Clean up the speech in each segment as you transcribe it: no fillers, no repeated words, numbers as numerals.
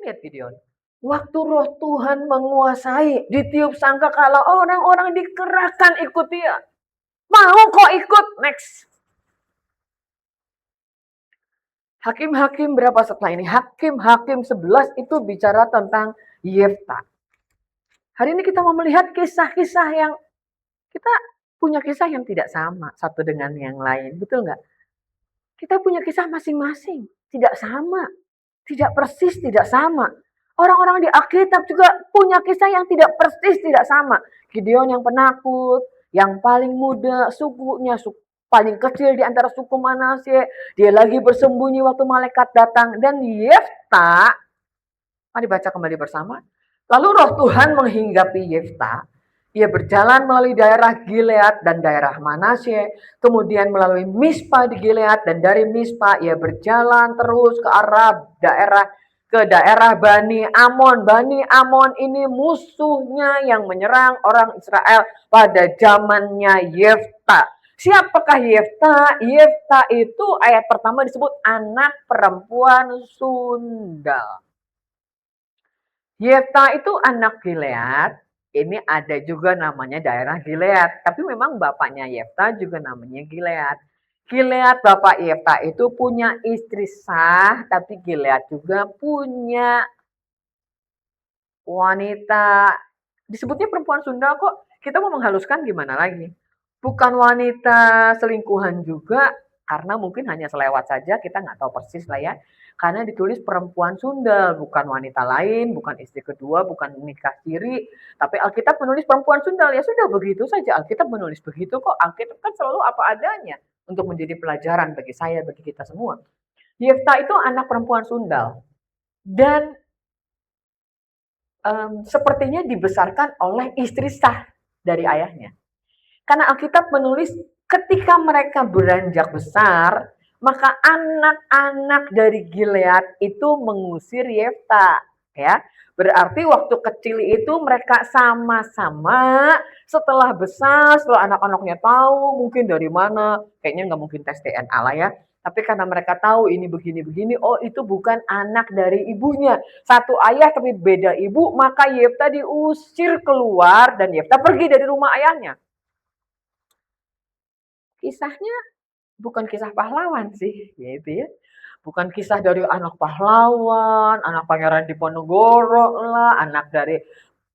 lihat Gideon. Waktu roh Tuhan menguasai, ditiup sangkakala, orang-orang dikerahkan ikut dia. Mau kok ikut? Next. Hakim-hakim berapa setelah ini? Hakim-hakim 11 itu bicara tentang Yefta. Hari ini kita mau melihat kisah-kisah yang kita punya kisah yang tidak sama satu dengan yang lain. Betul nggak? Kita punya kisah masing-masing. Tidak sama. Tidak persis, tidak sama. Orang-orang di Alkitab juga punya kisah yang tidak persis, tidak sama. Gideon yang penakut, yang paling muda, sukunya paling kecil di antara suku Manasye. Dia lagi bersembunyi waktu malaikat datang. Dan Yefta, mari baca kembali bersama. Lalu roh Tuhan menghinggapi Yefta. Ia berjalan melalui daerah Gilead dan daerah Manasye, kemudian melalui Mispa di Gilead, dan dari Mispa ia berjalan terus ke arah daerah Bani Amon. Bani Amon ini musuhnya yang menyerang orang Israel pada zamannya Yefta. Siapakah Yefta? Yefta itu ayat pertama disebut anak perempuan sundal. Yefta itu anak Gilead. Ini ada juga namanya daerah Gilead. Tapi memang bapaknya Yefta juga namanya Gilead. Gilead bapak Yefta itu punya istri sah. Tapi Gilead juga punya wanita. Disebutnya perempuan sundal kok. Kita mau menghaluskan gimana lagi. Bukan wanita selingkuhan juga. Karena mungkin hanya selewat saja. Kita nggak tahu persis lah ya. Karena ditulis perempuan sundal, bukan wanita lain, bukan istri kedua, bukan nikah siri. Tapi Alkitab menulis perempuan sundal, ya sudah begitu saja. Alkitab menulis begitu kok. Alkitab kan selalu apa adanya untuk menjadi pelajaran bagi saya, bagi kita semua. Yefta itu anak perempuan sundal. Dan sepertinya dibesarkan oleh istri sah dari ayahnya. Karena Alkitab menulis ketika mereka beranjak besar, maka anak-anak dari Gilead itu mengusir Yefta, ya. Berarti waktu kecil itu mereka sama-sama, setelah besar, setelah anak-anaknya tahu mungkin dari mana, kayaknya nggak mungkin tes DNA lah ya. Tapi karena mereka tahu ini begini-begini, oh itu bukan anak dari ibunya. Satu ayah tapi beda ibu, maka Yefta diusir keluar dan Yefta pergi dari rumah ayahnya. Kisahnya bukan kisah pahlawan sih, yaitu ya. Bukan kisah dari anak pahlawan, anak pangeran Diponegoro lah, anak dari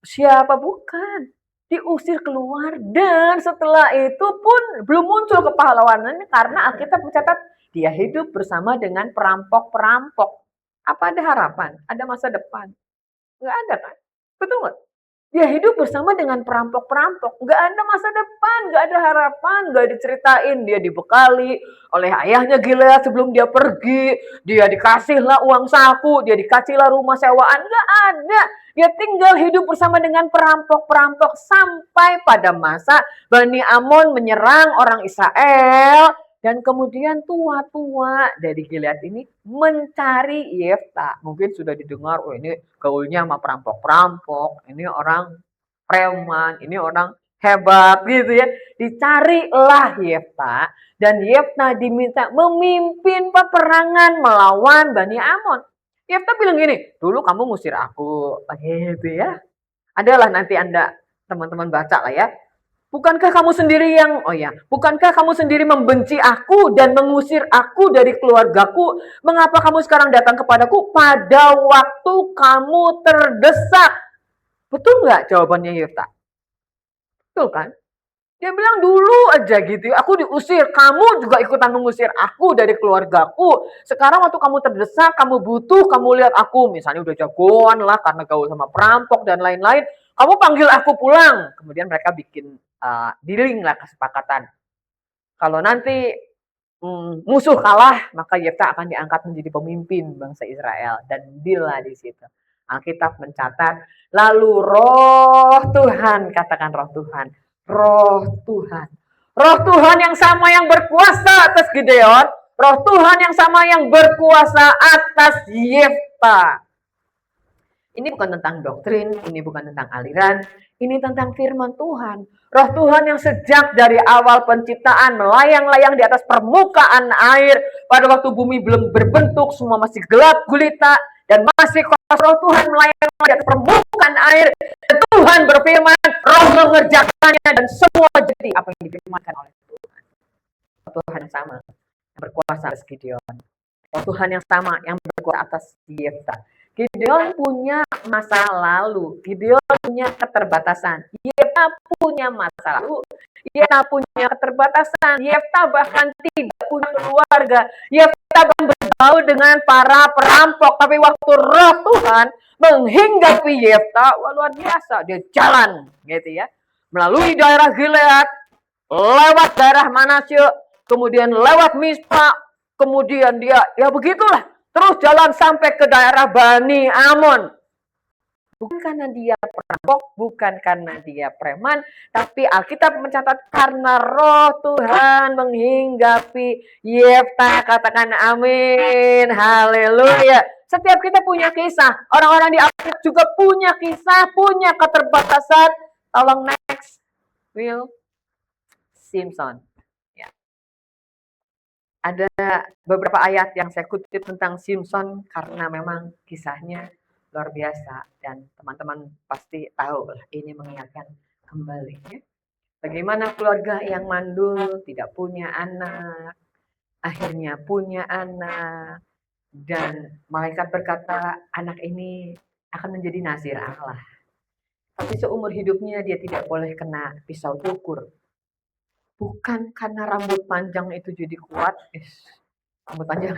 siapa, bukan. Diusir keluar dan setelah itu pun belum muncul kepahlawanannya karena Alkitab mencatat dia hidup bersama dengan perampok-perampok. Apa ada harapan? Ada masa depan? Nggak ada kan? Betul nggak? Dia hidup bersama dengan perampok-perampok. Nggak ada masa depan, nggak ada harapan, nggak diceritain. Dia dibekali oleh ayahnya Gilead sebelum dia pergi. Dia dikasihlah uang saku, dia dikasihlah rumah sewaan. Nggak ada. Dia tinggal hidup bersama dengan perampok-perampok sampai pada masa Bani Amon menyerang orang Israel. Dan kemudian tua-tua dari Gilead ini mencari Yefta. Mungkin sudah didengar, oh ini gaulnya sama perampok-perampok, ini orang preman, ini orang hebat gitu ya. Dicarilah Yefta dan Yefta diminta memimpin peperangan melawan Bani Amon. Yefta bilang gini, dulu kamu ngusir aku, gitu ya. Adalah nanti Anda teman-teman baca lah ya. Bukankah kamu sendiri bukankah kamu sendiri membenci aku dan mengusir aku dari keluargaku? Mengapa kamu sekarang datang kepadaku pada waktu kamu terdesak? Betul nggak jawabannya Yefta? Betul kan? Dia bilang dulu aja gitu, aku diusir, kamu juga ikutan mengusir aku dari keluargaku. Sekarang waktu kamu terdesak, kamu butuh, kamu lihat aku, misalnya udah jagoan lah karena gaul sama perampok dan lain-lain. Kamu panggil aku pulang. Kemudian mereka bikin dealing lah, kesepakatan. Kalau nanti musuh kalah, maka Yefta akan diangkat menjadi pemimpin bangsa Israel. Dan deal lah di situ. Alkitab mencatat, lalu roh Tuhan, katakan roh Tuhan. Roh Tuhan. Roh Tuhan yang sama yang berkuasa atas Gideon. Roh Tuhan yang sama yang berkuasa atas Yefta. Ini bukan tentang doktrin, ini bukan tentang aliran, ini tentang firman Tuhan. Roh Tuhan yang sejak dari awal penciptaan melayang-layang di atas permukaan air. Pada waktu bumi belum berbentuk, semua masih gelap gulita. dan masih kuasa roh Tuhan melayani di atas permukaan air. Dan Tuhan berfirman, roh mengerjakannya dan semua jadi apa yang difirmankan oleh Tuhan. Tuhan yang sama yang berkuasa atas Gideon. Tuhan yang sama yang berkuasa atas Yefta. Gideon punya masa lalu, Gideon punya keterbatasan, Yefta punya masa lalu, Yefta punya keterbatasan, Yefta bahkan tidak punya keluarga, Yefta bahkan bergaul dengan para perampok, tapi waktu roh Tuhan menghinggapi Yefta, luar biasa, dia jalan, gitu ya, melalui daerah Gilead, lewat daerah Manasye, kemudian lewat Mispa, kemudian dia, ya begitulah, terus jalan sampai ke daerah Bani Amon. Bukan karena dia perampok, bukan karena dia preman, tapi Alkitab mencatat karena roh Tuhan menghinggapi Yefta. Katakan amin, haleluya. Setiap kita punya kisah, orang-orang di Alkitab juga punya kisah, punya keterbatasan. Tolong next, Will Simpson. Ya. Ada beberapa ayat yang saya kutip tentang Simpson karena memang kisahnya luar biasa dan teman-teman pasti tahu lah, ini mengingatkan kembali ya. Bagaimana keluarga yang mandul, tidak punya anak, akhirnya punya anak, dan malaikat berkata anak ini akan menjadi nazir Allah. Tapi seumur hidupnya dia tidak boleh kena pisau cukur. Bukan karena rambut panjang itu jadi kuat, rambut panjang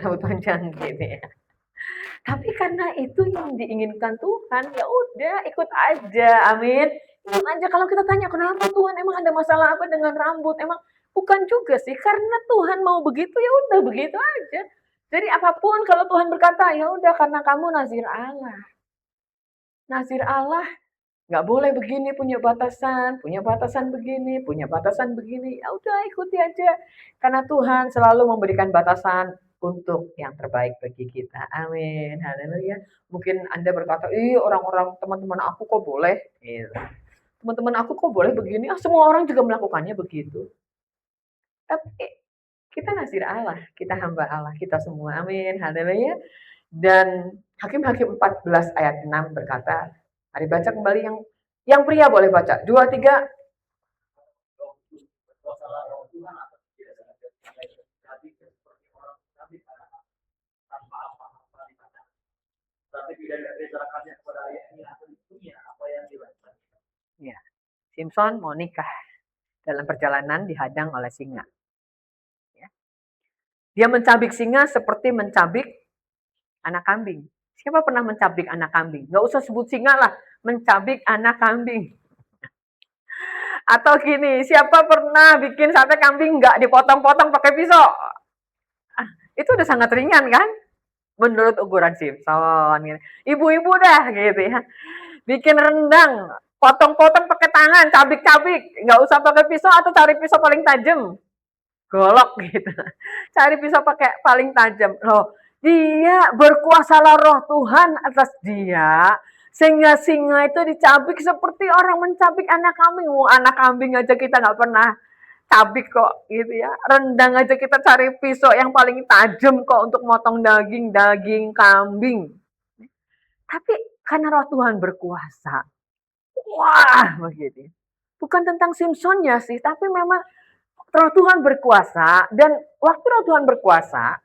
gitu ya. Tapi karena itu yang diinginkan Tuhan, ya udah ikut aja, amin. Ikut aja. Kalau kita tanya kenapa Tuhan, emang ada masalah apa dengan rambut? Emang bukan juga sih, karena Tuhan mau begitu ya udah begitu aja. Jadi apapun kalau Tuhan berkata, ya udah karena kamu nazir Allah. Nazir Allah nggak boleh begini, punya batasan begini, punya batasan begini. Ya udah ikuti aja. Karena Tuhan selalu memberikan batasan untuk yang terbaik bagi kita. Amin. Haleluya. Mungkin Anda berkata, "Ih, orang-orang teman-teman aku kok boleh?" Gitu. Teman-teman aku kok boleh begini? Ah, semua orang juga melakukannya begitu. Tapi kita nazir Allah, kita hamba Allah, kita semua. Amin. Haleluya. Dan Hakim-Hakim 14 ayat 6 berkata, mari baca kembali yang pria boleh baca. 2, 3. Ya, Simpson mau nikah. Dalam perjalanan dihadang oleh singa. Ya. Dia mencabik singa seperti mencabik anak kambing. Siapa pernah mencabik anak kambing? Gak usah sebut singa lah, mencabik anak kambing. Atau gini, siapa pernah bikin sate kambing nggak dipotong-potong pakai pisau? Ah, itu udah sangat ringan kan? Menurut ukuran Simpson. Gitu. Ibu-ibu dah gitu ya. Bikin rendang, potong-potong pakai tangan, cabik-cabik, nggak usah pakai pisau atau cari pisau paling tajam. Golok gitu. Cari pisau pakai paling tajam. Loh, dia berkuasalah roh Tuhan atas dia. Sehingga singa itu dicabik seperti orang mencabik anak kambing. Anak kambing aja kita nggak pernah cabik kok gitu ya. Rendang aja kita cari pisau yang paling tajam kok untuk motong daging kambing. Tapi karena roh Tuhan berkuasa. Wah, begitu. Bukan tentang Simpsonnya sih, tapi memang roh Tuhan berkuasa dan waktu roh Tuhan berkuasa,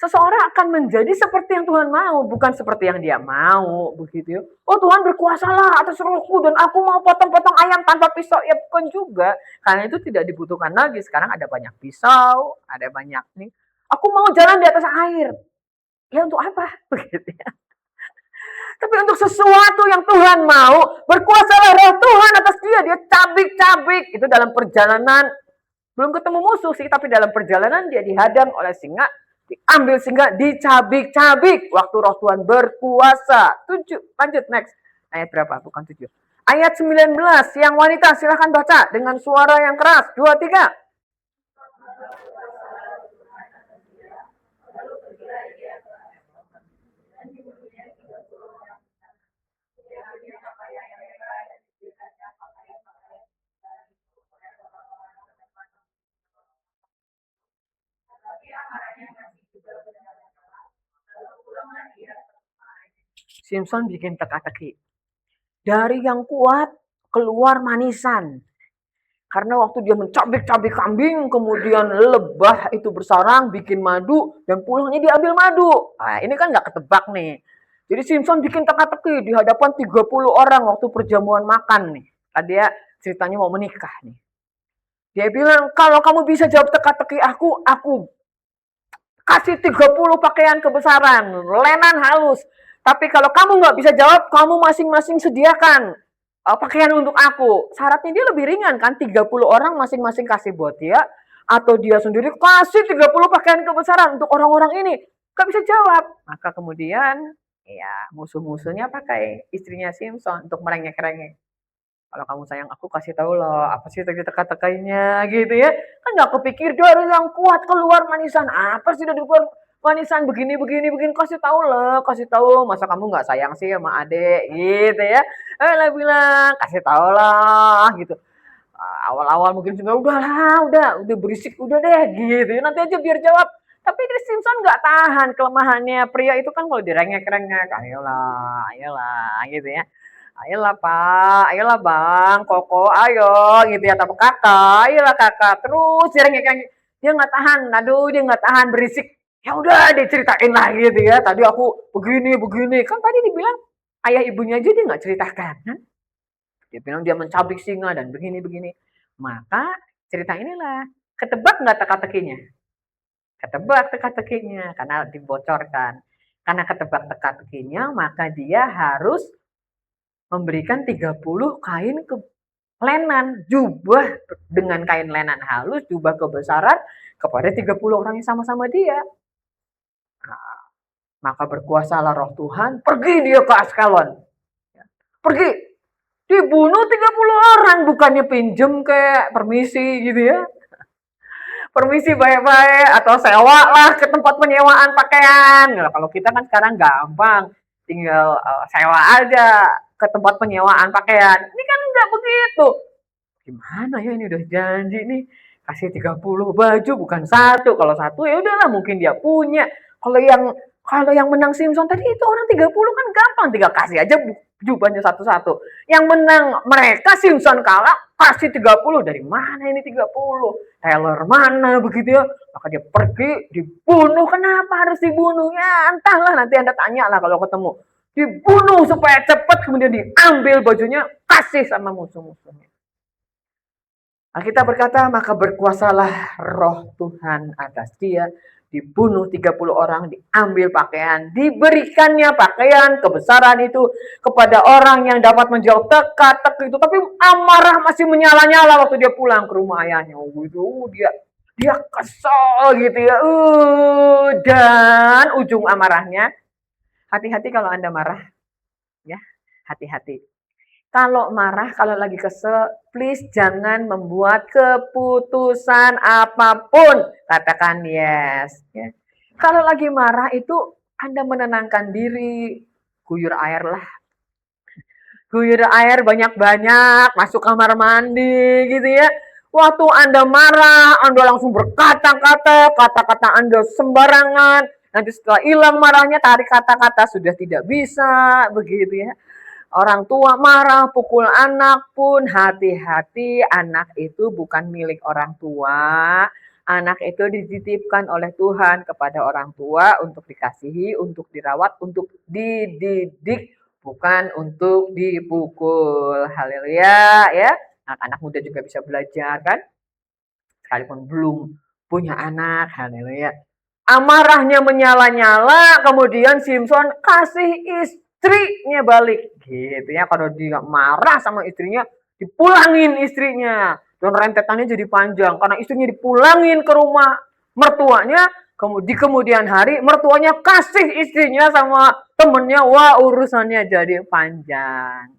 seseorang akan menjadi seperti yang Tuhan mau, bukan seperti yang dia mau, begitu ya. Oh Tuhan berkuasalah atas rohku dan aku mau potong-potong ayam tanpa pisau, ya bukan juga. Karena itu tidak dibutuhkan lagi. Sekarang ada banyak pisau, ada banyak nih. Aku mau jalan di atas air. Ya untuk apa? Begitu ya. Tapi untuk sesuatu yang Tuhan mau, berkuasalah roh Tuhan atas dia. Dia cabik-cabik. Itu dalam perjalanan, belum ketemu musuh sih, tapi dalam perjalanan dia dihadang oleh singa, diambil singa, dicabik-cabik. Waktu roh Tuhan berkuasa. 7, lanjut next. Ayat berapa? Bukan 7. Ayat 19, yang wanita silahkan baca dengan suara yang keras. 2, 3. Simpson bikin teka-teki. Dari yang kuat keluar manisan. Karena waktu dia mencabik-cabik kambing, kemudian lebah itu bersarang, bikin madu, dan pulangnya diambil madu. Nah, ini kan nggak ketebak nih. Jadi Simpson bikin teka-teki di hadapan 30 orang waktu perjamuan makan nih. Tadi dia ceritanya mau menikah nih. Dia bilang, kalau kamu bisa jawab teka-teki aku kasih 30 pakaian kebesaran, lenan halus. Tapi kalau kamu nggak bisa jawab, kamu masing-masing sediakan pakaian untuk aku. Syaratnya dia lebih ringan kan, 30 orang masing-masing kasih buat dia, atau dia sendiri kasih 30 pakaian kebesaran untuk orang-orang ini. Gak bisa jawab. Maka kemudian ya musuh-musuhnya pakai istrinya Simpson untuk merengek-rengek. Kalau kamu sayang aku kasih tahu loh, apa sih tadi teka-tekanya gitu ya. Kan nggak kepikir dari yang kuat keluar manisan. Apa sih dari keluar manisan begini, kasih tahu loh, kasih tahu. Masa kamu nggak sayang sih sama adek gitu ya. Lah bilang, kasih tahu lah gitu. Awal-awal mungkin juga udah berisik udah deh gitu ya. Nanti aja biar jawab. Tapi Chris Simpson nggak tahan kelemahannya. Pria itu kan kalau direngek-rengek, ayolah, ayolah gitu ya. Ayolah Pak, ayolah Bang, Koko, ayo gitu ya, tapi kakak, ayolah kakak, terus direngek-rengek, dia nggak tahan, aduh dia nggak tahan berisik, ya udah diceritain lah gitu ya, tadi aku begini, kan tadi dibilang ayah ibunya aja dia nggak ceritakan, kan? Dia bilang dia mencabik singa dan begini, maka cerita inilah, ketebak nggak teka-tekinya? Ketebak teka-tekinya, karena dibocorkan, karena ketebak teka-tekinya, maka dia harus memberikan 30 kain ke lenan, jubah dengan kain lenan halus, jubah kebesaran kepada 30 orang yang sama-sama dia. Nah, maka berkuasalah roh Tuhan, pergi dia ke Askelon. Pergi, dibunuh 30 orang, bukannya pinjem kayak permisi gitu ya. Permisi baik-baik, atau sewa lah ke tempat penyewaan pakaian. Nah, kalau kita kan sekarang gampang, tinggal sewa aja ke tempat penyewaan pakaian. Ini kan nggak begitu. Gimana ya ini udah janji nih kasih 30 baju bukan satu. Kalau satu ya udahlah mungkin dia punya. Kalau yang menang Simpson tadi itu orang 30 kan gampang, tinggal kasih aja jubahnya satu-satu. Yang menang mereka Simpson kalah kasih 30. Dari mana ini 30? Taylor mana begitu ya? Maka dia pergi dibunuh. Kenapa harus dibunuh? Ya entahlah, nanti Anda tanya lah kalau ketemu. Dibunuh supaya cepat, kemudian diambil bajunya kasih sama musuh-musuhnya. Alkitab berkata, maka berkuasalah roh Tuhan atas dia, dibunuh 30 orang, diambil pakaian, diberikannya pakaian kebesaran itu kepada orang yang dapat menjawab teka-teki itu. Tapi amarah masih menyala-nyala waktu dia pulang ke rumah ayahnya. Gitu, dia kesel gitu ya. Dan ujung amarahnya, hati-hati kalau Anda marah, ya, hati-hati. Kalau marah, kalau lagi kesel, please jangan membuat keputusan apapun. Katakan yes. Ya. Kalau lagi marah itu Anda menenangkan diri, guyur air lah. Guyur air banyak-banyak, masuk kamar mandi gitu ya. Waktu Anda marah, Anda langsung berkata-kata, kata-kata Anda sembarangan. Nanti setelah hilang marahnya, tarik kata-kata sudah tidak bisa, begitu ya. Orang tua marah, pukul anak pun hati-hati, anak itu bukan milik orang tua. Anak itu dititipkan oleh Tuhan kepada orang tua untuk dikasihi, untuk dirawat, untuk dididik, bukan untuk dipukul. Haleluya ya. Anak-anak muda juga bisa belajar kan? Sekalipun belum punya anak, haleluya. Amarahnya menyala-nyala, kemudian Simpson kasih istrinya balik gitu ya. Kalau dia marah sama istrinya, dipulangin istrinya, dan rentetannya jadi panjang karena istrinya dipulangin ke rumah mertuanya. Di kemudian hari mertuanya kasih istrinya sama temennya, wah urusannya jadi panjang.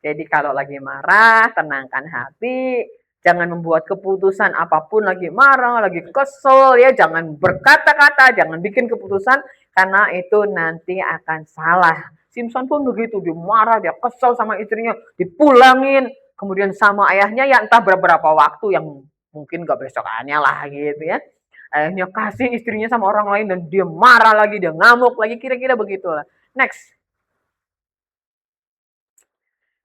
Jadi kalau lagi marah, tenangkan hati, jangan membuat keputusan apapun, lagi marah, lagi kesel ya, jangan berkata-kata, jangan bikin keputusan karena itu nanti akan salah. Simpson pun begitu, dia marah, dia kesel sama istrinya, dipulangin, kemudian sama ayahnya ya entah beberapa waktu yang mungkin gak besokannya lah gitu ya. Ayahnya kasih istrinya sama orang lain dan dia marah lagi, dia ngamuk lagi, kira-kira begitulah. Next.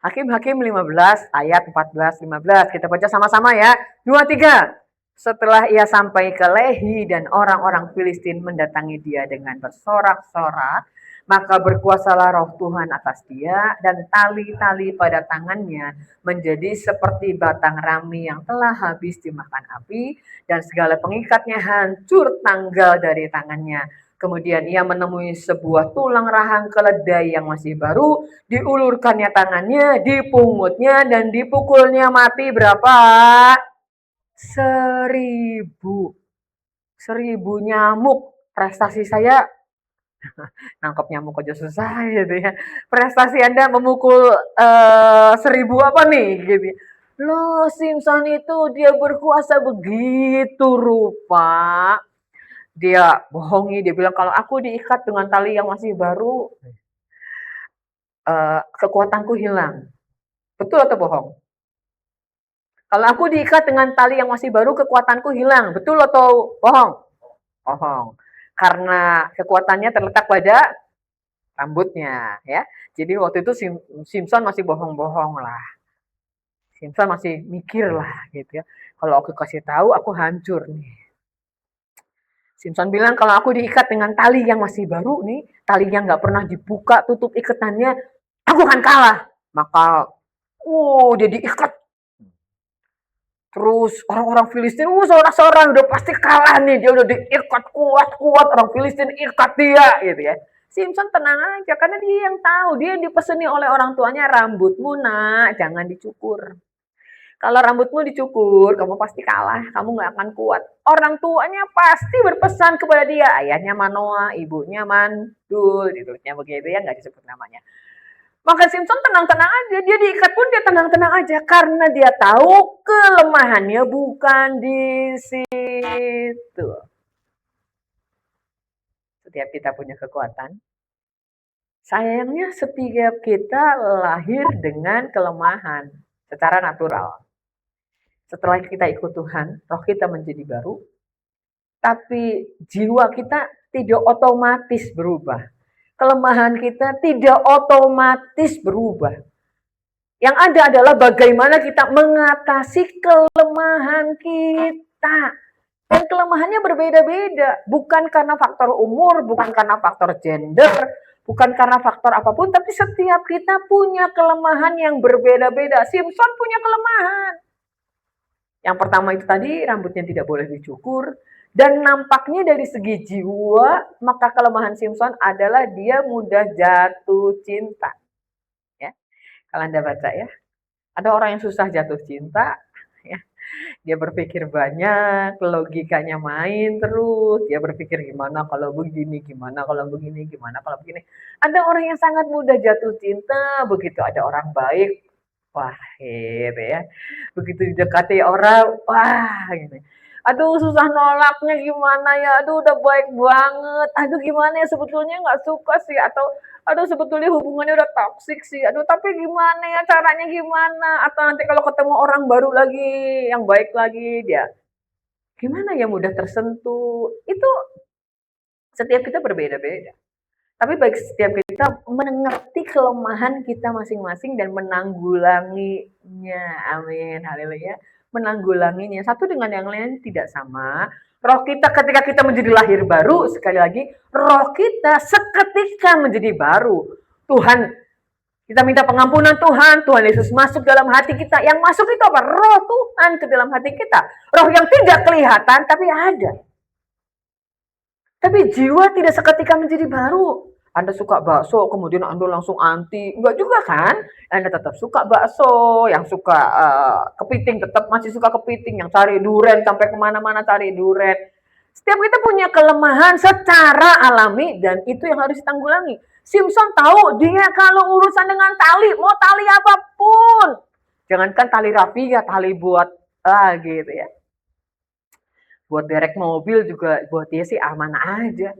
Hakim-Hakim 15 ayat 14-15. Kita baca sama-sama ya. 2, 3. Setelah ia sampai ke Lehi dan orang-orang Filistin mendatangi dia dengan bersorak-sorak, maka berkuasalah roh Tuhan atas dia dan tali-tali pada tangannya menjadi seperti batang rami yang telah habis dimakan api dan segala pengikatnya hancur tanggal dari tangannya. Kemudian ia menemui sebuah tulang rahang keledai yang masih baru, diulurkannya tangannya, dipungutnya, dan dipukulnya mati berapa? 1000. 1000 nyamuk. Prestasi saya nangkep nyamuk aja susah gitu ya. Prestasi Anda memukul 1000 apa nih gitu. Loh, Simpson itu dia berkuasa begitu rupa. Dia bohongi, dia bilang kalau aku diikat dengan tali yang masih baru, kekuatanku hilang. Betul atau bohong? Kalau aku diikat dengan tali yang masih baru, kekuatanku hilang. Betul atau bohong? Bohong. Karena kekuatannya terletak pada rambutnya, ya. Jadi waktu itu Simpson masih bohong-bohong lah. Simpson masih mikir lah, gitu ya. Kalau aku kasih tahu, aku hancur nih. Simpson bilang kalau aku diikat dengan tali yang masih baru nih, tali yang nggak pernah dibuka tutup ikatannya, aku akan kalah. Maka, dia diikat. Terus orang-orang Filistin, sorak-sorak udah pasti kalah nih, dia udah diikat kuat-kuat, orang Filistin ikat dia, gitu ya. Simpson tenang aja, karena dia yang tahu, dia yang dipeseni oleh orang tuanya, rambutmu nak, jangan dicukur. Kalau rambutmu dicukur, kamu pasti kalah, kamu nggak akan kuat. Orang tuanya pasti berpesan kepada dia, ayahnya Manoah, ibunya Mandul, ditulisnya begitu ya, nggak disebut namanya. Maka Simpson tenang-tenang aja, dia diikat pun dia tenang-tenang aja, karena dia tahu kelemahannya bukan di situ. Setiap kita punya kekuatan, sayangnya setiap kita lahir dengan kelemahan secara natural. Setelah kita ikut Tuhan, roh kita menjadi baru, tapi jiwa kita tidak otomatis berubah. Kelemahan kita tidak otomatis berubah. Yang ada adalah bagaimana kita mengatasi kelemahan kita. Dan kelemahannya berbeda-beda. Bukan karena faktor umur, bukan karena faktor gender, bukan karena faktor apapun, tapi setiap kita punya kelemahan yang berbeda-beda. Simpson punya kelemahan. Yang pertama itu tadi, rambutnya tidak boleh dicukur. Dan nampaknya dari segi jiwa, maka kelemahan Simpson adalah dia mudah jatuh cinta. Ya, kalau Anda baca ya, ada orang yang susah jatuh cinta, ya. Dia berpikir banyak, logikanya main terus, dia berpikir gimana kalau begini, gimana kalau begini, gimana kalau begini. Ada orang yang sangat mudah jatuh cinta, begitu ada orang baik, wah gitu ya. Begitu didekati orang, wah gitu. Aduh susah nolaknya gimana ya, aduh udah baik banget, aduh gimana ya sebetulnya nggak suka sih, atau aduh sebetulnya hubungannya udah toksik sih, aduh tapi gimana ya caranya gimana, atau nanti kalau ketemu orang baru lagi yang baik lagi dia gimana ya mudah tersentuh. Itu setiap kita berbeda-beda, tapi bagi setiap kita mengerti kelemahan kita masing-masing dan menanggulanginya. Amin, haleluya. Menanggulanginya satu dengan yang lain tidak sama. Roh kita ketika kita menjadi lahir baru, sekali lagi roh kita seketika menjadi baru. Tuhan, kita minta pengampunan Tuhan, Tuhan Yesus masuk dalam hati kita. Yang masuk itu apa? Roh Tuhan ke dalam hati kita. Roh yang tidak kelihatan tapi ada. Tapi jiwa tidak seketika menjadi baru. Anda suka bakso, kemudian Anda langsung anti. Enggak juga kan? Anda tetap suka bakso, yang suka kepiting tetap masih suka kepiting, yang cari duren sampai kemana-mana cari duren. Setiap kita punya kelemahan secara alami dan itu yang harus ditanggulangi. Simpson tahu dia kalau urusan dengan tali, mau tali apapun. Jangankan tali rapi ya, tali buat gitu ya. Buat derek mobil juga buat dia sih aman aja.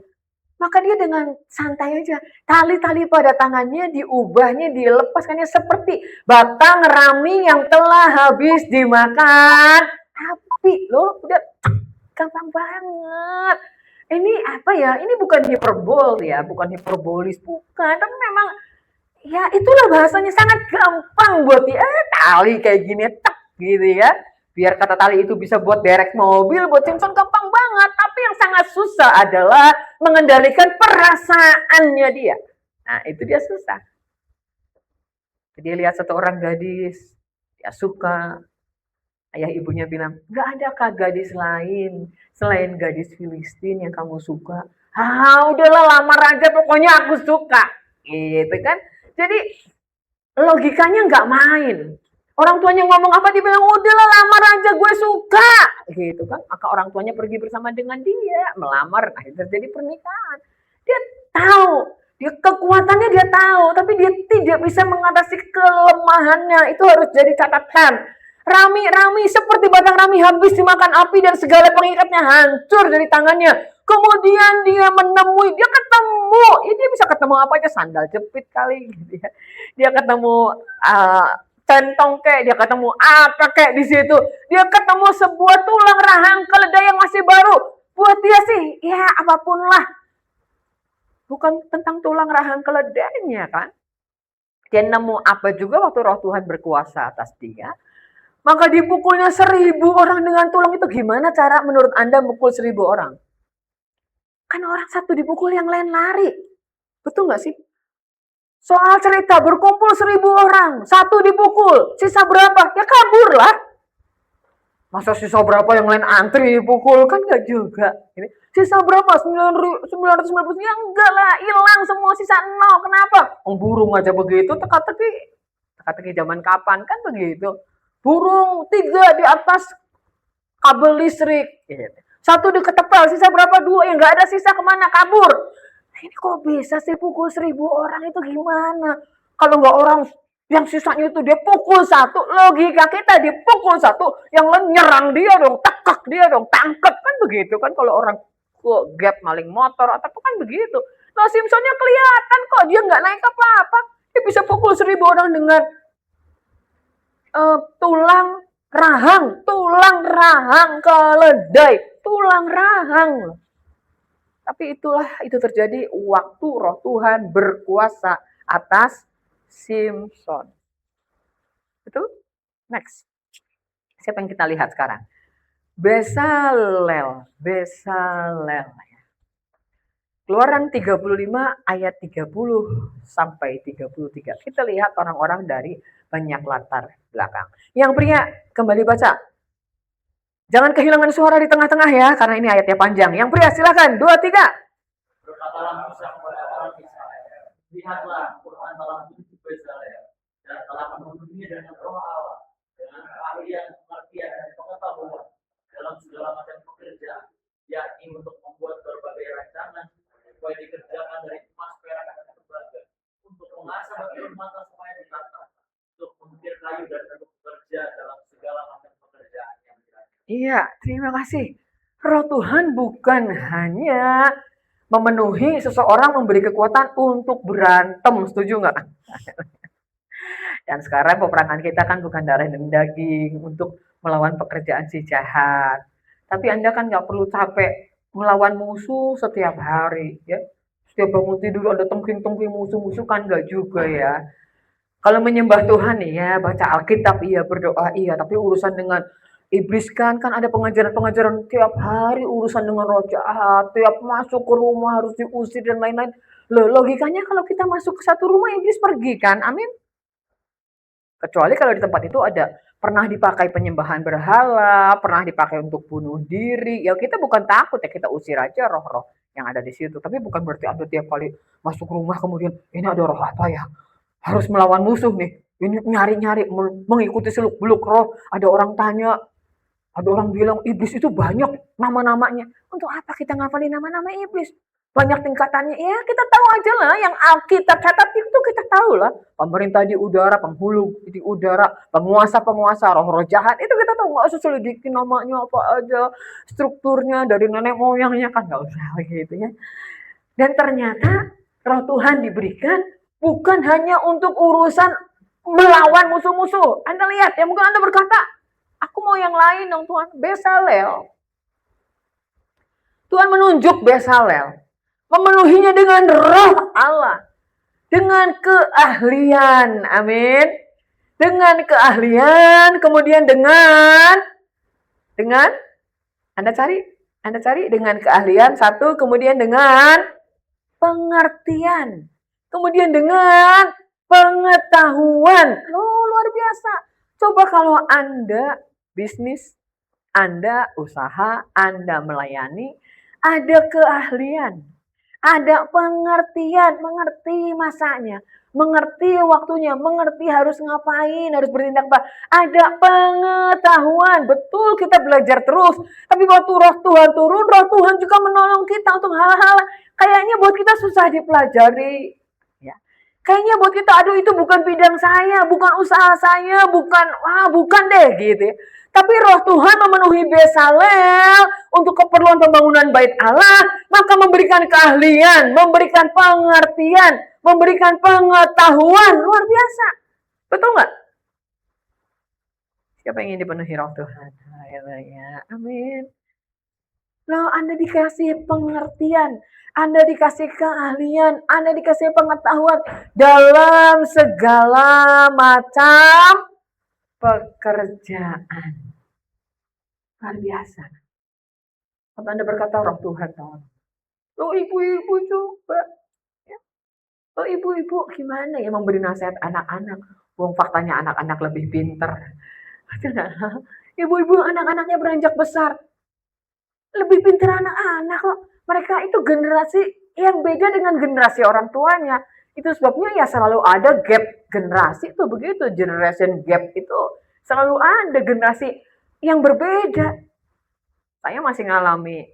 Maka dia dengan santai aja, tali-tali pada tangannya diubahnya, dilepaskannya seperti batang rami yang telah habis dimakan api. Loh, udah gampang banget. Ini apa ya? Ini bukan hiperbol ya, bukan hiperbolis, bukan. Tapi memang Ya itulah bahasanya sangat gampang buat dia tali kayak gini tek gitu ya. Biar kata tali itu bisa buat derek mobil, buat Simpson gampang banget. Tapi yang sangat susah adalah mengendalikan perasaannya dia. Nah itu dia susah. Dia lihat satu orang gadis, dia suka. Ayah ibunya bilang, nggak ada kah gadis lain selain gadis Filistin yang kamu suka? Ah, udahlah lamar aja pokoknya aku suka. Gitu kan. Jadi logikanya nggak main. Orang tuanya ngomong apa dia bilang udahlah lamar aja gue suka. Gitu kan. Maka orang tuanya pergi bersama dengan dia melamar. Akhirnya terjadi pernikahan. Dia tahu dia kekuatannya dia tahu, tapi dia tidak bisa mengatasi kelemahannya. Itu harus jadi catatan. Rami seperti batang rami habis dimakan api dan segala pengikatnya hancur dari tangannya. Kemudian dia menemui, dia ketemu, ya dia bisa ketemu apa aja, sandal jepit kali gitu ya. Dia ketemu centong kayak, dia ketemu apa kayak di situ. Dia ketemu sebuah tulang rahang keledai yang masih baru. Buat dia sih, ya apapun lah. Bukan tentang tulang rahang keledainya kan. Dia nemu apa juga waktu Roh Tuhan berkuasa atas dia. Maka dipukulnya 1000 orang dengan tulang itu gimana cara menurut Anda mukul 1000 orang? Kan orang satu dipukul yang lain lari. Betul nggak sih? Soal cerita berkumpul 1000 orang, satu dipukul, sisa berapa? Ya kabur lah. Masa sisa berapa yang lain antri dipukul? Kan nggak juga. Ini sisa berapa? 990? Ya enggak lah, hilang semua, sisa 0. Kenapa? Burung aja begitu, teka-teki zaman kapan kan begitu. Burung 3 di atas kabel listrik. Satu di ketepel, sisa berapa? 2. Yang nggak ada sisa kemana? Kabur. Ini kok bisa sih pukul 1000 orang itu gimana? Kalau nggak orang yang sisanya itu dia pukul 1, logika kita dia pukul 1, yang lain nyerang dia dong, tekak dia dong, tangkap kan begitu kan kalau orang gap maling motor atau kan begitu. Nah Simpsonnya kelihatan kok dia nggak naik apa-apa, dia bisa pukul 1000 orang dengan tulang rahang keledai, tulang rahang. Tapi itu terjadi waktu Roh Tuhan berkuasa atas Simpson. Betul? Next. Siapa yang kita lihat sekarang? Bezalel. Keluaran 35 ayat 30 sampai 33. Kita lihat orang-orang dari banyak latar belakang. Yang pria, kembali baca. Jangan kehilangan suara di tengah-tengah ya, karena ini ayatnya panjang. Yang pria silakan, 2, 3. Berkatalah Musa kepada orang Israel, lihatlah Quran telah menunjuk Bezalel dan telah memenuhinya dengan roh Allah, dengan keahlian, pengertian, dan pengetahuan dalam segala macam pekerjaan, yakni untuk membuat berbagai rancangan supaya dikerjakan dari emas, perak, dan tembaga, untuk mengasah bagi mata supaya ditata, untuk mengukir kayu dan untuk bekerja dalam segala macam pekerjaan yang dirancang. Iya, terima kasih. Roh Tuhan bukan hanya memenuhi seseorang, memberi kekuatan untuk berantem, setuju nggak? Dan sekarang peperangan kita kan bukan darah dan daging untuk melawan pekerjaan si jahat. Tapi Anda kan nggak perlu capek melawan musuh setiap hari, ya. Setiap bangun tidur ada tengking-tengking musuh-musuh kan nggak juga ya. Kalau menyembah Tuhan ya, baca Alkitab iya, berdoa iya, tapi urusan dengan iblis kan ada pengajaran-pengajaran tiap hari urusan dengan roh jahat, tiap masuk ke rumah harus diusir dan lain-lain. Loh, logikanya kalau kita masuk ke satu rumah iblis pergi kan? Amin. Kecuali kalau di tempat itu ada pernah dipakai penyembahan berhala, pernah dipakai untuk bunuh diri. Ya kita bukan takut ya, kita usir aja roh-roh yang ada di situ. Tapi bukan berarti Anda tiap kali masuk rumah kemudian ini ada roh apa ya? Harus melawan musuh nih. Ini nyari-nyari mengikuti seluk-beluk roh. Ada orang tanya, ada orang bilang iblis itu banyak nama-namanya. Untuk apa kita ngafalin nama-nama iblis? Banyak tingkatannya. Ya kita tahu aja lah. Yang Alkitab catat itu kita tahu lah. Pemerintah di udara, penghulu di udara, penguasa-penguasa, roh-roh jahat. Itu kita tahu. Nggak usah selidikin namanya apa aja. Strukturnya dari nenek moyangnya kan nggak usah gitu ya. Dan ternyata roh Tuhan diberikan bukan hanya untuk urusan melawan musuh-musuh. Anda lihat ya, mungkin Anda berkata, aku mau yang lain dong Tuhan. Bezalel. Tuhan menunjuk Bezalel. Memenuhinya dengan roh Allah. dengan keahlian. Amin. Dengan keahlian, kemudian dengan Anda cari dengan keahlian satu, kemudian dengan pengertian, kemudian dengan pengetahuan. Loh, luar biasa. Coba kalau Anda bisnis, Anda usaha, Anda melayani, ada keahlian, ada pengertian, mengerti masanya, mengerti waktunya, mengerti harus ngapain, harus bertindak apa. Ada pengetahuan, betul kita belajar terus. Tapi waktu roh Tuhan turun, roh Tuhan juga menolong kita untuk hal-hal kayaknya buat kita susah dipelajari. Ya. Kayaknya buat kita, aduh itu bukan bidang saya, bukan usaha saya, bukan deh gitu ya. Tapi roh Tuhan memenuhi Bezalel untuk keperluan pembangunan bait Allah, maka memberikan keahlian, memberikan pengertian, memberikan pengetahuan. Luar biasa. Betul nggak? Siapa yang ingin dipenuhi roh Tuhan? Haleluya. Amin. Loh, Anda dikasih pengertian, Anda dikasih keahlian, Anda dikasih pengetahuan dalam segala macam pekerjaan. Luar biasa. Kalau Anda berkata roh Tuhan, lo ibu-ibu coba. Ya. Lo ibu-ibu gimana ya memberi nasihat anak-anak? Wong faktanya anak-anak lebih pinter. Ibu-ibu anak-anaknya beranjak besar. Lebih pinter anak-anak kok. Mereka itu generasi yang beda dengan generasi orang tuanya. Itu sebabnya ya selalu ada gap generasi itu begitu. Generation gap itu selalu ada generasi yang berbeda. Saya masih ngalami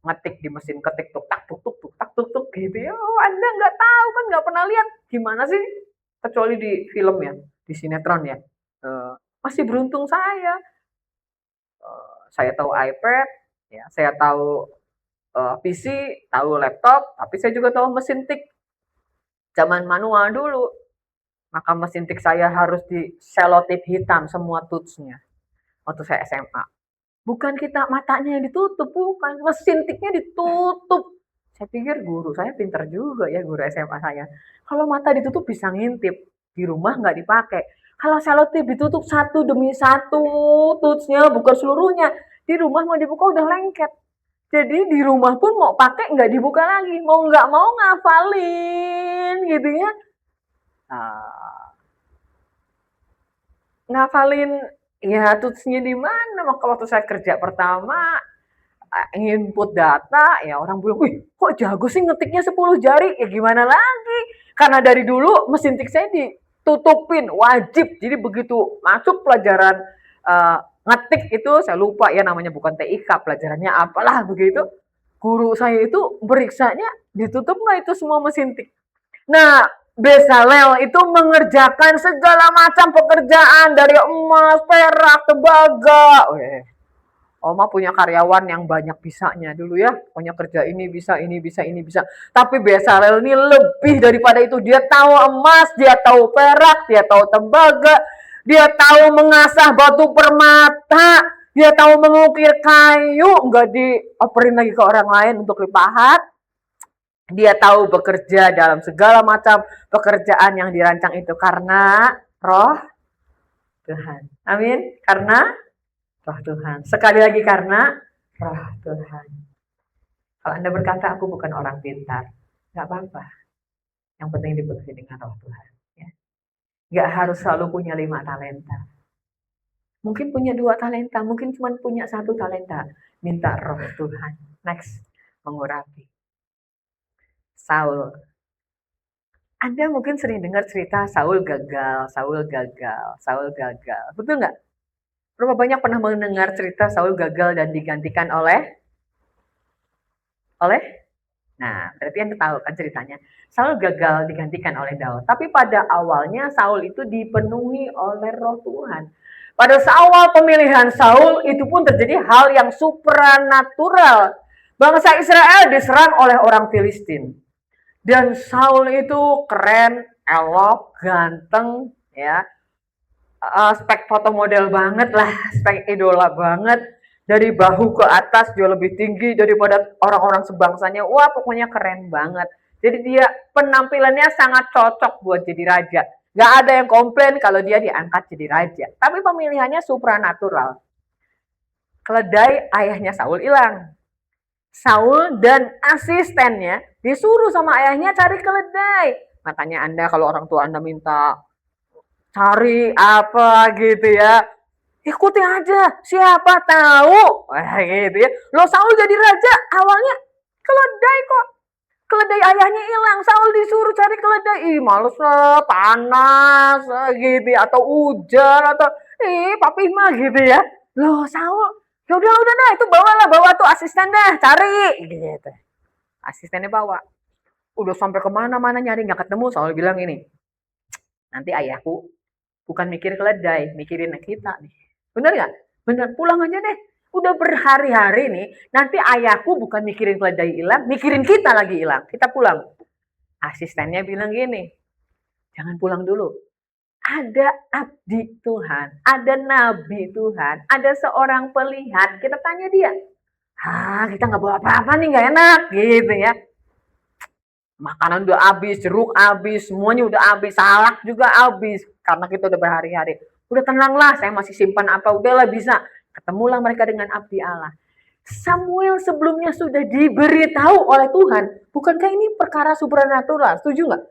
ngetik di mesin ketik tuk tak tuk gitu ya. Oh, Anda nggak tahu kan, nggak pernah lihat gimana sih, kecuali di film ya, di sinetron ya. Masih beruntung saya. Saya tahu iPad, ya, saya tahu PC, tahu laptop, tapi saya juga tahu mesin tik. Zaman manual dulu, maka mesin tik saya harus di selotip hitam semua tools-nya waktu saya SMA. Bukan kita matanya yang ditutup, bukan. Mesin tiknya ditutup. Saya pikir guru saya pintar juga ya, guru SMA saya. Kalau mata ditutup bisa ngintip, di rumah nggak dipakai. Kalau selotip ditutup satu demi satu tools-nya, bukan seluruhnya. Di rumah mau dibuka udah lengket. Jadi di rumah pun mau pakai nggak dibuka lagi. Mau nggak mau ngafalin gitu ya. Ngafalin ya tools-nya di mana? Maka waktu saya kerja pertama input data, ya orang bilang, wih kok jago sih ngetiknya 10 jari? Ya gimana lagi? Karena dari dulu mesin tik saya ditutupin, wajib. Jadi begitu masuk pelajaran ngetik itu, saya lupa ya namanya, bukan TIK, pelajarannya apalah begitu. Guru saya itu beriksanya ditutup nggak itu semua mesin tik. Nah, Bezalel itu mengerjakan segala macam pekerjaan dari emas, perak, tembaga. Oma punya karyawan yang banyak bisanya dulu ya. Punya kerja ini bisa, ini bisa, ini bisa. Tapi Bezalel ini lebih daripada itu. Dia tahu emas, dia tahu perak, dia tahu tembaga, dia tahu mengasah batu permata, dia tahu mengukir kayu, nggak dioperin lagi ke orang lain untuk lipahat. Dia tahu bekerja dalam segala macam pekerjaan yang dirancang itu karena roh Tuhan. Amin. Karena roh Tuhan. Sekali lagi karena roh Tuhan. Kalau Anda berkata aku bukan orang pintar, nggak apa-apa. Yang penting dipenuhi dengan roh Tuhan. Ya. Nggak harus selalu punya 5 talenta. Mungkin punya 2 talenta, mungkin cuma punya 1 talenta. Minta roh Tuhan. Next, mengurapi. Saul. Anda mungkin sering dengar cerita Saul gagal. Betul nggak? Berapa banyak pernah mendengar cerita Saul gagal dan digantikan oleh? Nah, berarti Anda tahu kan ceritanya. Saul gagal digantikan oleh Daud. Tapi pada awalnya Saul itu dipenuhi oleh roh Tuhan. Pada awal pemilihan Saul itu pun terjadi hal yang supranatural. Bangsa Israel diserang oleh orang Filistin. Dan Saul itu keren, elok, ganteng, ya, spek foto model banget lah, spek idola banget. Dari bahu ke atas jauh lebih tinggi daripada orang-orang sebangsanya. Wah, pokoknya keren banget. Jadi dia penampilannya sangat cocok buat jadi raja. Gak ada yang komplain kalau dia diangkat jadi raja. Tapi pemilihannya supranatural. Keledai ayahnya Saul hilang. Saul dan asistennya disuruh sama ayahnya cari keledai. Makanya Anda kalau orang tua Anda minta cari apa gitu ya, ikuti aja, siapa tahu. Gitu ya. Lo Saul jadi raja awalnya keledai kok. Keledai ayahnya hilang, Saul disuruh cari keledai. Ih, males lah, panas gitu ya, atau hujan atau papi mah gitu ya. Loh, Saul, ya udah dah, itu bawa tuh asisten dah, cari gitu. Asistennya bawa. Udah sampai kemana-mana nyari nggak ketemu, Saul bilang ini. Nanti ayahku bukan mikir keledai, mikirin kita nih. Bener nggak? Bener, pulang aja deh. Udah berhari-hari nih, nanti ayahku bukan mikirin keledai hilang, mikirin kita lagi hilang. Kita pulang. Asistennya bilang gini, jangan pulang dulu. Ada abdi Tuhan, ada nabi Tuhan, ada seorang pelihat. Kita tanya dia, kita nggak bawa apa-apa nih, nggak enak gitu ya. Makanan udah habis, jeruk habis, semuanya udah habis, salak juga habis. Karena kita udah berhari-hari. Udah tenanglah, saya masih simpan apa, udahlah bisa. Ketemulah mereka dengan abdi Allah. Samuel sebelumnya sudah diberitahu oleh Tuhan. Bukankah ini perkara supranatural? Setuju nggak?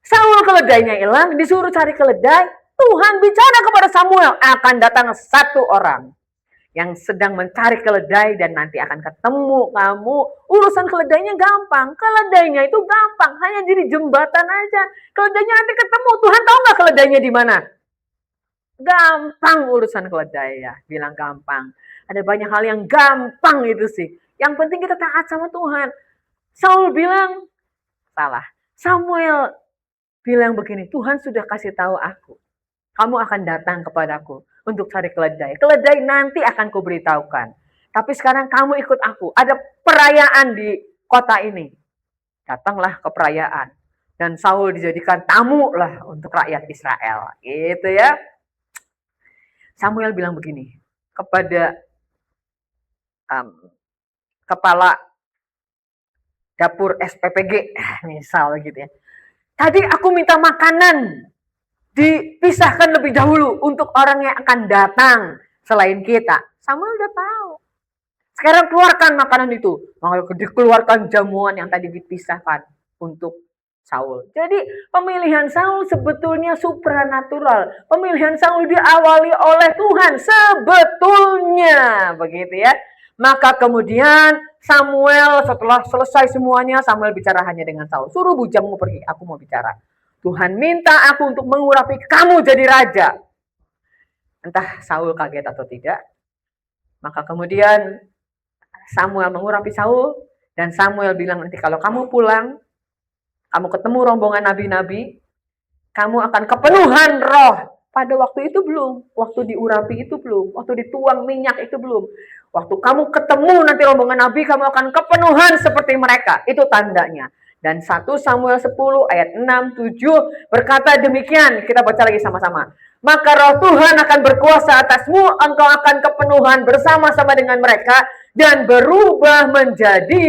Saul keledainya hilang, disuruh cari keledai. Tuhan bicara kepada Samuel, akan datang satu orang yang sedang mencari keledai dan nanti akan ketemu kamu. Urusan keledainya gampang. Keledainya itu gampang, hanya jadi jembatan aja. Keledainya nanti ketemu. Tuhan tahu nggak keledainya di mana? Gampang urusan keledai ya, bilang gampang. Ada banyak hal yang gampang itu sih. Yang penting kita taat sama Tuhan. Saul bilang, salah. Samuel bilang begini, Tuhan sudah kasih tahu aku. Kamu akan datang kepadaku untuk cari keledai. Keledai nanti akan kuberitahukan. Tapi sekarang kamu ikut aku. Ada perayaan di kota ini. Datanglah ke perayaan. Dan Saul dijadikan tamu lah untuk rakyat Israel. Gitu ya. Samuel bilang begini kepada kepala dapur SPPG misal gitu ya. Tadi aku minta makanan dipisahkan lebih dahulu untuk orang yang akan datang selain kita. Samuel udah tahu. Sekarang keluarkan makanan itu. Maka dikeluarkan jamuan yang tadi dipisahkan untuk Saul. Jadi pemilihan Saul sebetulnya supranatural. Pemilihan Saul diawali oleh Tuhan sebetulnya, begitu ya. Maka kemudian Samuel setelah selesai semuanya, Samuel bicara hanya dengan Saul. Suruh bujangmu pergi, aku mau bicara. Tuhan minta aku untuk mengurapi kamu jadi raja. Entah Saul kaget atau tidak. Maka kemudian Samuel mengurapi Saul dan Samuel bilang nanti kalau kamu pulang, kamu ketemu rombongan nabi-nabi, kamu akan kepenuhan roh. Pada waktu itu belum, waktu diurapi itu belum, waktu dituang minyak itu belum. Waktu kamu ketemu nanti rombongan nabi, kamu akan kepenuhan seperti mereka. Itu tandanya. Dan 1 Samuel 10 ayat 6, 7 berkata demikian. Kita baca lagi sama-sama. Maka roh Tuhan akan berkuasa atasmu, engkau akan kepenuhan bersama-sama dengan mereka dan berubah menjadi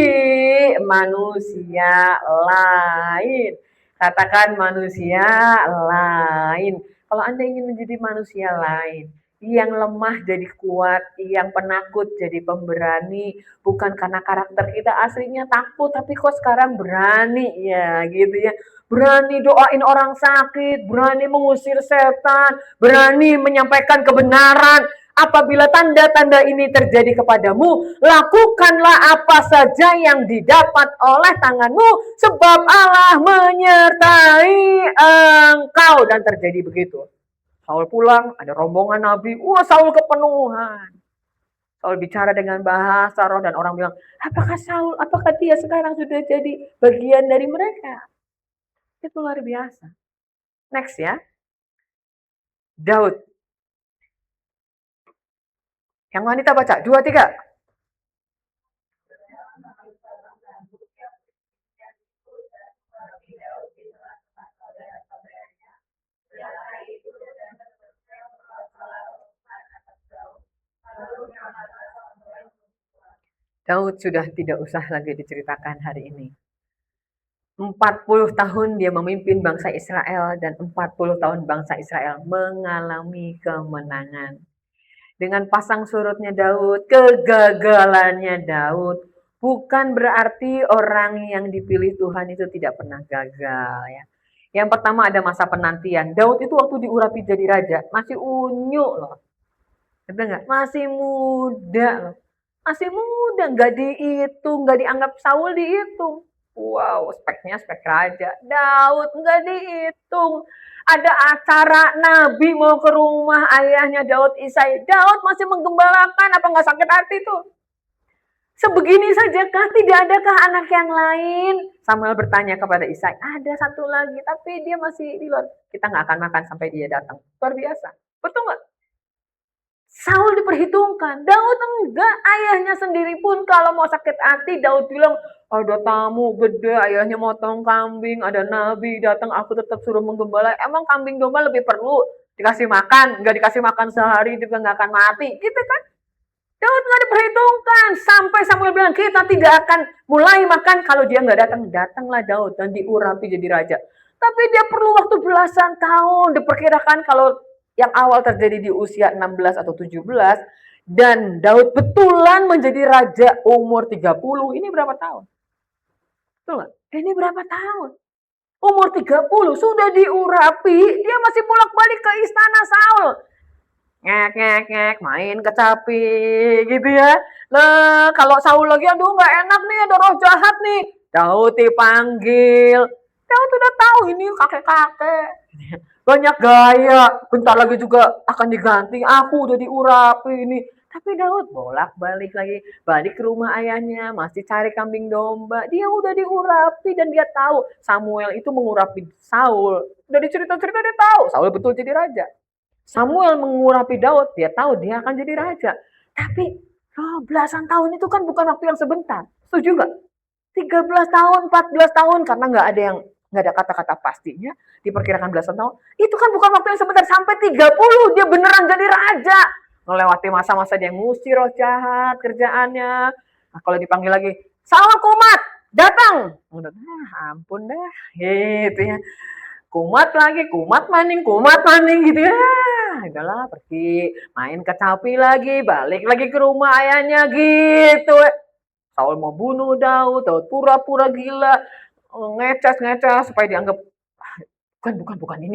manusia lain. Katakan manusia lain. Kalau Anda ingin menjadi manusia lain, yang lemah jadi kuat, yang penakut jadi pemberani, bukan karena karakter kita aslinya takut, tapi kok sekarang berani ya gitu ya. Berani doain orang sakit, berani mengusir setan, berani menyampaikan kebenaran. Apabila tanda-tanda ini terjadi kepadamu, lakukanlah apa saja yang didapat oleh tanganmu, sebab Allah menyertai engkau. Dan terjadi begitu. Saul pulang, ada rombongan nabi, Saul kepenuhan. Saul bicara dengan bahasa roh dan orang bilang, apakah dia sekarang sudah jadi bagian dari mereka? Itu luar biasa. Next ya. Daud. Yang wanita baca, 2, 3. Daud sudah tidak usah lagi diceritakan hari ini. 40 tahun dia memimpin bangsa Israel dan 40 tahun bangsa Israel mengalami kemenangan. Dengan pasang surutnya Daud, kegagalannya Daud, bukan berarti orang yang dipilih Tuhan itu tidak pernah gagal ya. Yang pertama ada masa penantian. Daud itu waktu diurapi jadi raja masih unyu loh. Betul nggak? Masih muda loh. Masih muda, nggak dihitung, nggak dianggap Saul dihitung. Wow, speknya spek raja. Daud nggak dihitung. Ada acara Nabi mau ke rumah ayahnya Daud Isai. Daud masih menggembalakan, apa nggak sakit hati tuh? Sebegini saja kah? Tidak adakah anak yang lain? Samuel bertanya kepada Isai. Ada satu lagi, tapi dia masih di luar. Kita nggak akan makan sampai dia datang. Luar biasa. Betul nggak? Saul diperhitungkan, Daud enggak. Ayahnya sendiri pun kalau mau sakit hati, Daud bilang, ada tamu gede, ayahnya motong kambing, ada nabi datang, aku tetap suruh menggembala. Emang kambing domba lebih perlu dikasih makan, nggak dikasih makan sehari juga nggak akan mati, gitu kan? Daud nggak diperhitungkan. Sampai Samuel bilang, kita tidak akan mulai makan kalau dia nggak datang. Datanglah Daud dan diurapi jadi raja. Tapi dia perlu waktu belasan tahun. Diperkirakan kalau yang awal terjadi di usia 16 atau 17. Dan Daud betulan menjadi raja umur 30. Ini berapa tahun? Betul nggak? Ini berapa tahun? Umur 30 sudah diurapi. Dia masih bolak-balik ke istana Saul. Ngek, main kecapi gitu ya. Nah, kalau Saul lagi, aduh nggak enak nih, ada roh jahat nih. Daud dipanggil. Daud udah tahu ini kakek-kakek. Banyak gaya, bentar lagi juga akan diganti. Aku udah diurapi ini. Tapi Daud bolak-balik lagi, balik ke rumah ayahnya, masih cari kambing domba. Dia udah diurapi dan dia tahu Samuel itu mengurapi Saul. Udah dicerita-cerita dia tahu, Saul betul jadi raja. Samuel mengurapi Daud, dia tahu dia akan jadi raja. Tapi belasan tahun itu kan bukan waktu yang sebentar. Setuju nggak? 13 tahun, 14 tahun, karena nggak ada kata-kata pastinya, diperkirakan belasan tahun. Itu kan bukan waktu yang sebentar, sampai 30 dia beneran jadi raja. Melewati masa-masa dia ngusir roh jahat kerjaannya. Nah, kalau dipanggil lagi, Saul kumat, datang. Ampun dah, gitu ya. Kumat maning gitu ya. Udahlah pergi main kecapi lagi, balik lagi ke rumah ayahnya gitu. Saul mau bunuh Daud, Daud pura-pura gila, ngeces supaya dianggap bukan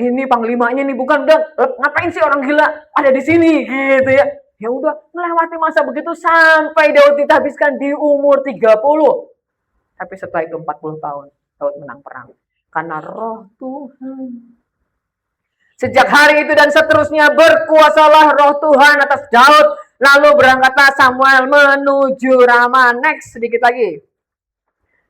ini panglimanya nih, bukan, udah ngapain sih orang gila ada di sini gitu ya. Ya udah melewati masa begitu sampai Daud dihabiskan di umur 30. Tapi setelah itu 40 tahun Daud menang perang karena roh Tuhan. Sejak hari itu dan seterusnya berkuasalah roh Tuhan atas Daud. Lalu berangkatlah Samuel menuju Rama. Next, sedikit lagi.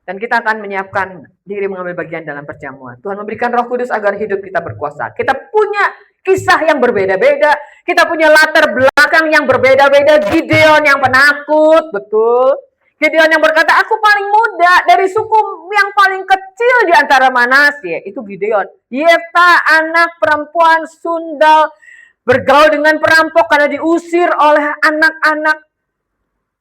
Dan kita akan menyiapkan diri mengambil bagian dalam perjamuan. Tuhan memberikan roh kudus agar hidup kita berkuasa. Kita punya kisah yang berbeda-beda. Kita punya latar belakang yang berbeda-beda. Gideon yang penakut, betul. Gideon yang berkata, aku paling muda dari suku yang paling kecil di antara Manasye. Itu Gideon. Yefta, anak perempuan sundal, bergaul dengan perampok karena diusir oleh anak-anak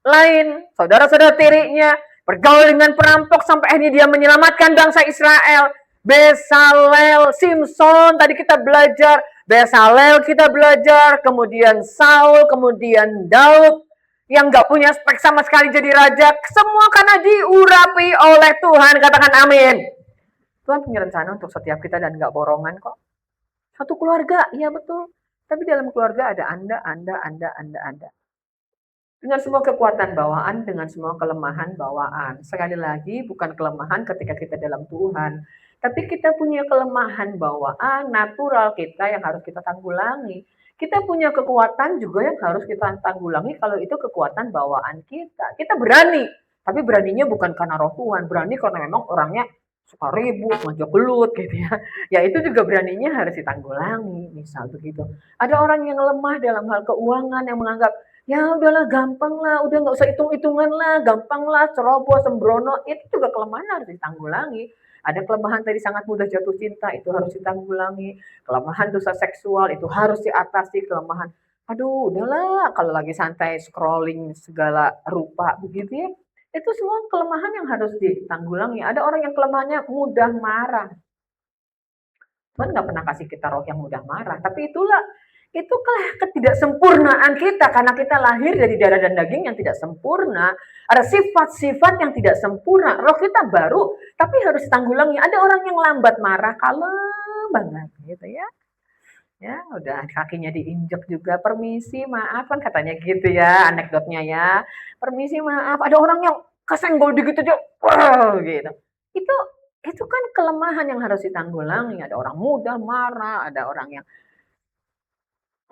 lain. Saudara-saudara tirinya bergaul dengan perampok sampai akhirnya dia menyelamatkan bangsa Israel. Besalel, Simson, tadi kita belajar. Besalel kita belajar. Kemudian Saul, kemudian Daud. Yang gak punya spek sama sekali jadi raja. Semua karena diurapi oleh Tuhan. Katakan amin. Tuhan punya rencana untuk setiap kita dan gak borongan kok. Satu keluarga, iya betul. Tapi dalam keluarga ada Anda. Dengan semua kekuatan bawaan, dengan semua kelemahan bawaan. Sekali lagi, bukan kelemahan ketika kita dalam Tuhan. Tapi kita punya kelemahan bawaan, natural kita yang harus kita tanggulangi. Kita punya kekuatan juga yang harus kita tanggulangi kalau itu kekuatan bawaan kita. Kita berani, tapi beraninya bukan karena roh Tuhan, berani karena memang orangnya suka ribut, ngajak gelut gitu ya. Ya itu juga beraninya harus ditanggulangi, misal begitu. Ada orang yang lemah dalam hal keuangan yang menganggap, ya udahlah gampang lah, udah nggak usah hitung-hitungan lah, gampang lah, ceroboh, sembrono, itu juga kelemahan harus ditanggulangi. Ada kelemahan tadi sangat mudah jatuh cinta, itu harus ditanggulangi. Kelemahan dosa seksual, itu harus diatasi. Kelemahan, aduh udahlah, kalau lagi santai scrolling segala rupa begitu ya. Itu semua kelemahan yang harus ditanggulangi. Ada orang yang kelemahannya mudah marah. Tuhan nggak pernah kasih kita roh yang mudah marah, tapi itu ketidaksempurnaan kita karena kita lahir dari darah dan daging yang tidak sempurna. Ada sifat-sifat yang tidak sempurna. Roh kita baru, tapi harus tanggulangi. Ada orang yang lambat marah, kalem banget gitu ya. Ya, udah kakinya diinjek juga. Permisi, maaf kan katanya gitu ya, anekdotnya ya. Permisi, maaf. Ada orang yang kesenggol dikit aja, wah, gitu. Itu itu kan kelemahan yang harus ditanggulangi. Ada orang mudah marah, ada orang yang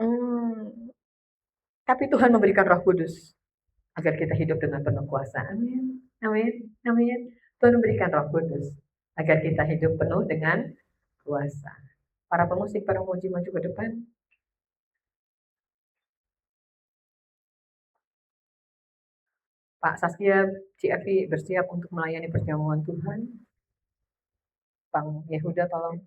hmm, tapi Tuhan memberikan Roh Kudus agar kita hidup dengan penuh kuasa. Amin. Amin. Amin. Tuhan memberikan Roh Kudus agar kita hidup penuh dengan kuasa. Para pemusik, para pemuji maju ke depan. Pak Saskia, CFI bersiap untuk melayani perjamuan Tuhan. Bang Yehuda tolong.